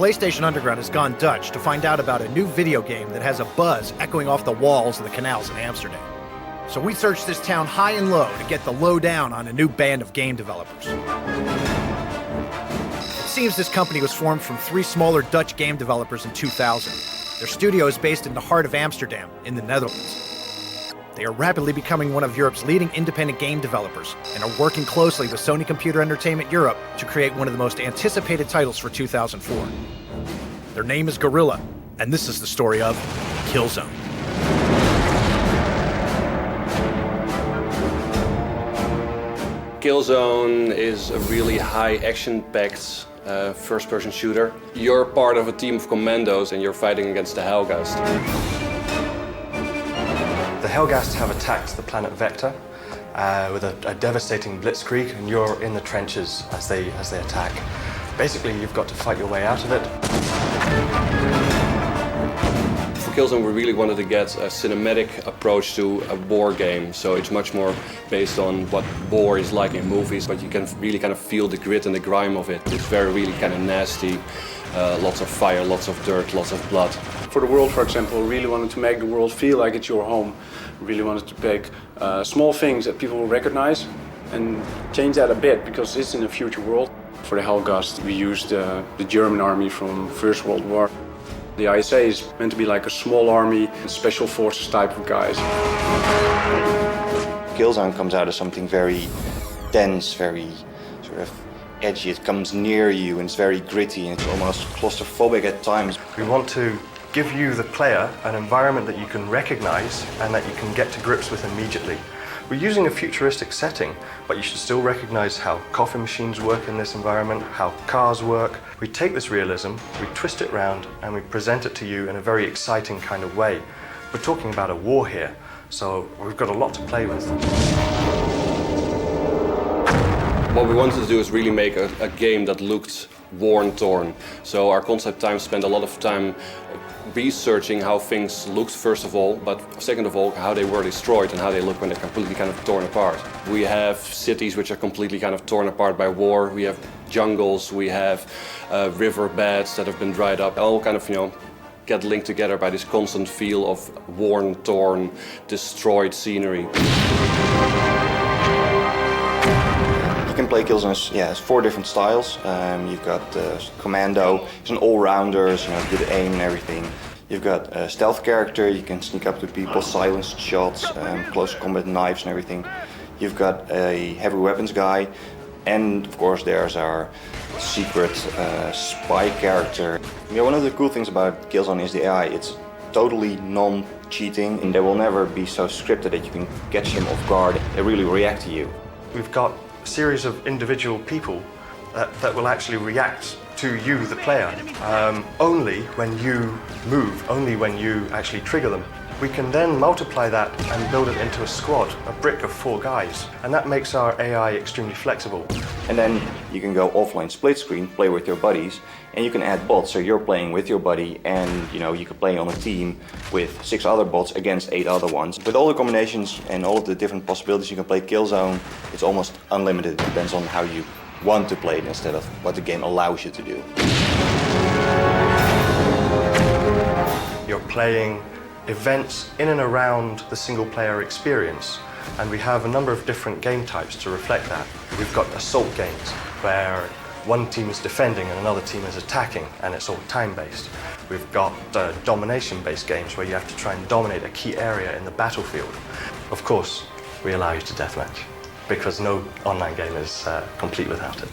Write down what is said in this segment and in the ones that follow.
PlayStation Underground has gone Dutch to find out about a new video game that has a buzz echoing off the walls of the canals in Amsterdam. So we searched this town high and low to get the lowdown on a new band of game developers. It seems this company was formed from 3 smaller Dutch game developers in 2000. Their studio is based in the heart of Amsterdam, in the Netherlands. They are rapidly becoming one of Europe's leading independent game developers and are working closely with Sony Computer Entertainment Europe to create one of the most anticipated titles for 2004. Their name is Guerrilla, and this is the story of Killzone. Killzone is a really high action-packed first-person shooter. You're part of a team of commandos and you're fighting against the Helghast. The Helghast have attacked the planet Vector with a devastating blitzkrieg, and you're in the trenches as they attack. Basically, you've got to fight your way out of it. For Killzone, we really wanted to get a cinematic approach to a war game, so it's much more based on what war is like in movies, but you can really kind of feel the grit and the grime of it. It's really kind of nasty, lots of fire, lots of dirt, lots of blood. For the world, for example, we really wanted to make the world feel like it's your home. We really wanted to take small things that people will recognize and change that a bit, because it's in a future world. For the Helghast, we used the German army from First World War. The ISA is meant to be like a small army, special forces type of guys. Killzone comes out as something very dense, very sort of edgy. It comes near you and it's very gritty and it's almost claustrophobic at times. We want to give you, the player, an environment that you can recognize and that you can get to grips with immediately. We're using a futuristic setting, but you should still recognize how coffee machines work in this environment, how cars work. We take this realism, we twist it round, and we present it to you in a very exciting kind of way. We're talking about a war here, so we've got a lot to play with. What we wanted to do is really make a game that looked war-torn. So our concept team spent a lot of time researching how things looked, first of all, but second of all, how they were destroyed and how they look when they're completely kind of torn apart. We have cities which are completely kind of torn apart by war. We have jungles, we have river beds that have been dried up, all kind of, get linked together by this constant feel of worn, torn, destroyed scenery. You can play Killzone as 4 different styles. You've got Commando, he's an all-rounder, good aim and everything. You've got a stealth character, you can sneak up to people, silenced shots, close combat knives and everything. You've got a heavy weapons guy, and of course there's our secret spy character. One of the cool things about Killzone is the AI. It's totally non-cheating, and they will never be so scripted that you can catch them off guard. They really react to you. We've got a series of individual people that will actually react to you, the player, only when you move, only when you actually trigger them. We can then multiply that and build it into a squad, a brick of 4 guys, and that makes our AI extremely flexible. And then you can go offline split screen, play with your buddies, and you can add bots, so you're playing with your buddy, and you can play on a team with 6 other bots against 8 other ones. With all the combinations and all of the different possibilities you can play Killzone, it's almost unlimited. It depends on how you want to play it instead of what the game allows you to do. You're playing events in and around the single player experience, and we have a number of different game types to reflect that. We've got assault games where one team is defending and another team is attacking, and it's all time-based. We've got domination-based games where you have to try and dominate a key area in the battlefield. Of course, we allow you to deathmatch, because no online game is complete without it.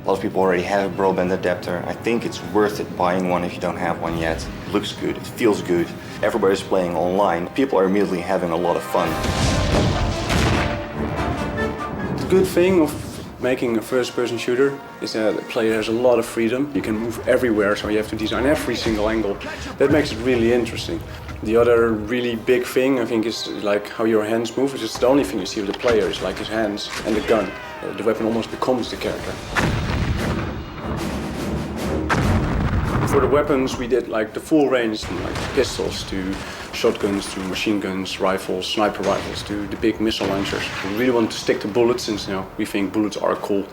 A lot of people already have a broadband adapter. I think it's worth it buying one if you don't have one yet. It looks good, it feels good. Everybody's playing online. People are immediately having a lot of fun. The good thing of making a first-person shooter is that the player has a lot of freedom. You can move everywhere, so you have to design every single angle. That makes it really interesting. The other really big thing, I think, is like how your hands move. It's just the only thing you see of the player is like his hands and the gun. The weapon almost becomes the character. For the weapons, we did like the full range, from like pistols to shotguns to machine guns, rifles, sniper rifles to the big missile launchers. We really want to stick to bullets since we think bullets are cool.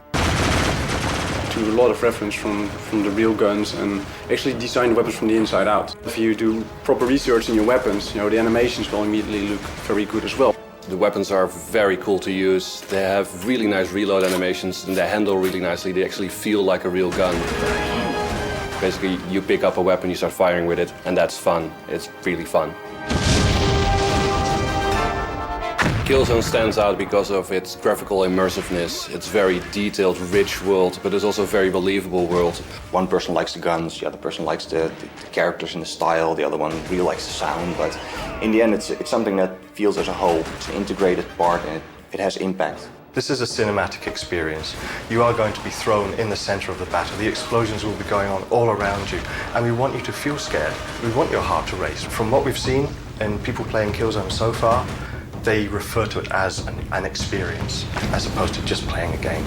To to a lot of reference from the real guns and actually design the weapons from the inside out. If you do proper research in your weapons, you know, the animations will immediately look very good as well. The weapons are very cool to use. They have really nice reload animations and they handle really nicely. They actually feel like a real gun. Basically, you pick up a weapon, you start firing with it, and that's fun. It's really fun. Killzone stands out because of its graphical immersiveness. It's very detailed, rich world, but it's also a very believable world. One person likes the guns, the other person likes the characters and the style, the other one really likes the sound, but in the end it's something that feels as a whole. It's an integrated part and it has impact. This is a cinematic experience. You are going to be thrown in the center of the battle. The explosions will be going on all around you, and we want you to feel scared. We want your heart to race. From what we've seen in people playing Killzone so far, they refer to it as an experience, as opposed to just playing a game.